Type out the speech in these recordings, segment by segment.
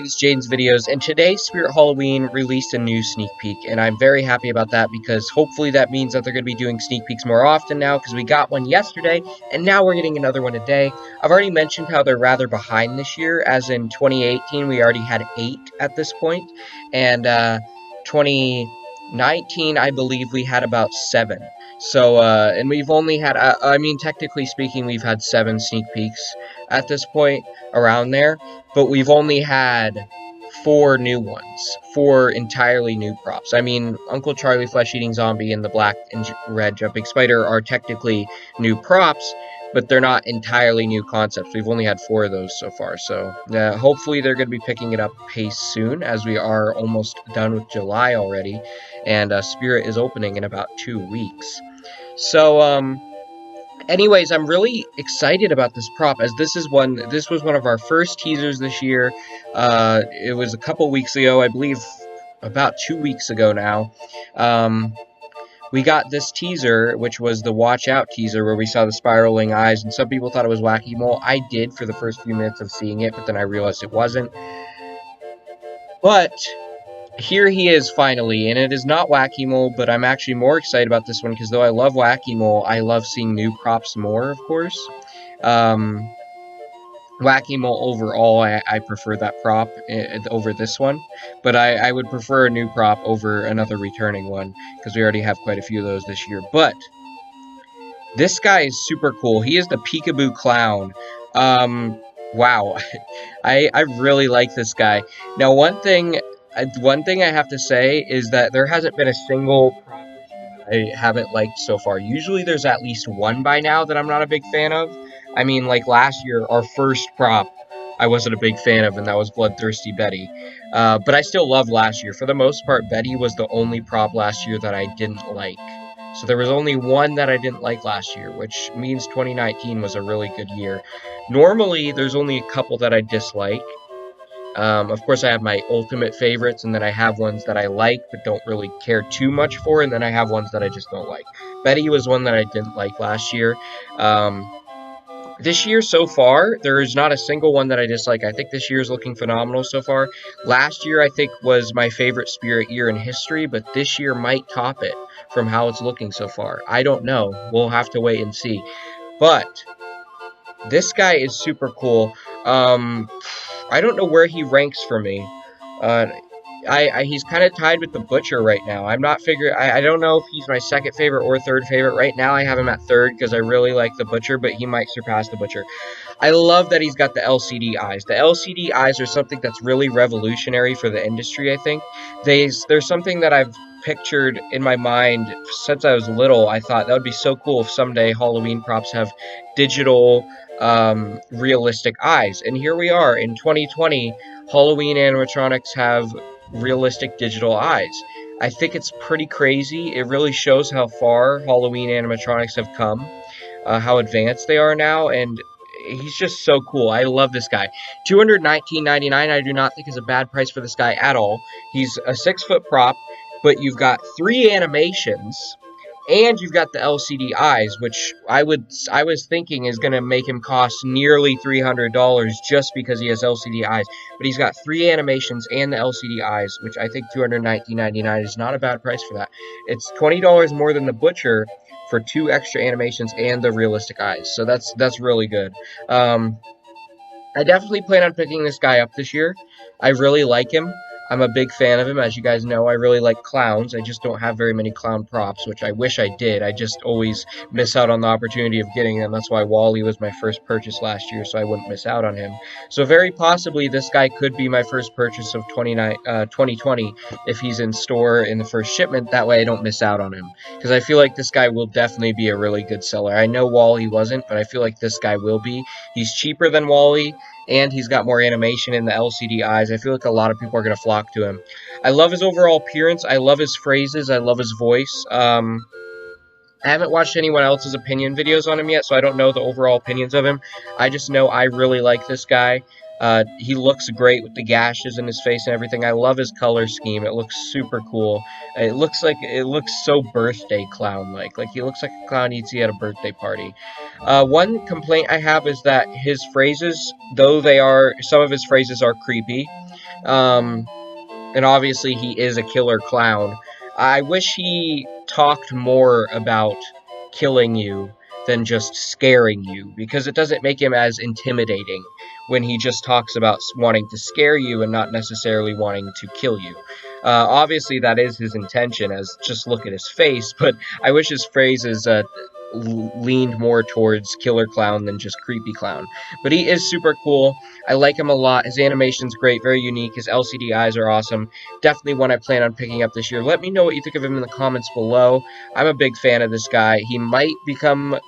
This Jaden's Videos, and today Spirit Halloween released a new sneak peek, and I'm very happy about that because hopefully that means that they're going to be doing sneak peeks more often now, because we got one yesterday, and now we're getting another one today. I've already mentioned how they're rather behind this year, as in 2018 we already had 8 at this point, and 2019 I believe we had about 7. So, and we've only had, technically speaking, we've had 7 sneak peeks at this point, around there, but we've only had 4 new ones, 4 entirely new props. I mean, Uncle Charlie Flesh-Eating Zombie and the Black and Red Jumping Spider are technically new props, but they're not entirely new concepts. We've only had 4 of those so far, so hopefully they're going to be picking it up pace soon, as we are almost done with July already, and Spirit is opening in about 2 weeks. So, anyways, I'm really excited about this prop, as this was one of our first teasers this year. It was a couple weeks ago, I believe about 2 weeks ago now. We got this teaser, which was the Watch Out teaser, where we saw the spiraling eyes, and some people thought it was Wacky Mole. I did for the first few minutes of seeing it, but then I realized it wasn't. But here he is finally, and it is not Wacky Mole, but I'm actually more excited about this one, because though I love Wacky Mole, I love seeing new props more, of course. Wacky Mole overall, I prefer that prop over this one, but I would prefer a new prop over another returning one, because we already have quite a few of those this year. But this guy is super cool. He is the PeekABoo Clown. Wow, I really like this guy. Now, one thing I have to say is that there hasn't been a single prop I haven't liked so far. Usually there's at least one by now that I'm not a big fan of. I mean, like last year, our first prop I wasn't a big fan of, and that was Bloodthirsty Betty. But I still love last year. For the most part, Betty was the only prop last year that I didn't like. So there was only one that I didn't like last year, which means 2019 was a really good year. Normally, there's only a couple that I dislike. Of course, I have my ultimate favorites, and then I have ones that I like but don't really care too much for, and then I have ones that I just don't like. Betty was one that I didn't like last year. This year so far, there is not a single one that I dislike. I think this year is looking phenomenal so far. Last year, I think, was my favorite Spirit year in history, but this year might top it from how it's looking so far. I don't know. We'll have to wait and see. But this guy is super cool. I don't know where he ranks for me. He's kind of tied with the Butcher right now. I'm not figuring. I don't know if he's my second favorite or third favorite. Right now, I have him at third because I really like the Butcher, but he might surpass the Butcher. I love that he's got the LCD eyes. The LCD eyes are something that's really revolutionary for the industry, I think. There's something that I've pictured in my mind since I was little. I thought that would be so cool if someday Halloween props have digital realistic eyes, and here we are in 2020. Halloween animatronics have realistic digital eyes. I think it's pretty crazy. It really shows how far Halloween animatronics have come, how advanced they are now, and he's just so cool. I love this guy. $219.99 I do not think is a bad price for this guy at all. He's a 6-foot prop, but you've got 3 animations, and you've got the LCD eyes, which I was thinking is going to make him cost nearly $300 just because he has LCD eyes. But he's got 3 animations and the LCD eyes, which I think $219.99 is not a bad price for that. It's $20 more than the Butcher for 2 extra animations and the realistic eyes. So that's really good. I definitely plan on picking this guy up this year. I really like him. I'm a big fan of him. As you guys know, I really like clowns. I just don't have very many clown props, which I wish I did. I just always miss out on the opportunity of getting them. That's why Wally was my first purchase last year, so I wouldn't miss out on him. So very possibly this guy could be my first purchase of 2020 if he's in store in the first shipment. That way I don't miss out on him, because I feel like this guy will definitely be a really good seller. I know Wally wasn't, but I feel like this guy will be. He's cheaper than Wally, and he's got more animation in the LCD eyes. I feel like a lot of people are going to flock to him. I love his overall appearance. I love his phrases. I love his voice. I haven't watched anyone else's opinion videos on him yet, so I don't know the overall opinions of him. I just know I really like this guy. He looks great with the gashes in his face and everything. I love his color scheme. It looks super cool. It looks so birthday clown-like. Like, he looks like a clown you'd see at a birthday party. One complaint I have is that his phrases, though some of his phrases are creepy, Um, and obviously he is a killer clown. I wish he talked more about killing you than just scaring you, because it doesn't make him as intimidating when he just talks about wanting to scare you and not necessarily wanting to kill you. Obviously, that is his intention, as just look at his face, but I wish his phrases leaned more towards killer clown than just creepy clown. But he is super cool. I like him a lot. His animation's great, very unique. His LCD eyes are awesome. Definitely one I plan on picking up this year. Let me know what you think of him in the comments below. I'm a big fan of this guy. He might become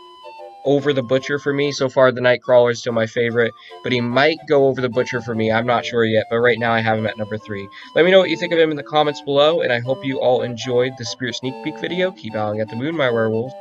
over the Butcher for me. So far, the Nightcrawler is still my favorite, but he might go over the Butcher for me. I'm not sure yet, but right now I have him at number 3. Let me know what you think of him in the comments below, and I hope you all enjoyed the Spirit Sneak Peek video. Keep howling at the moon, my werewolves.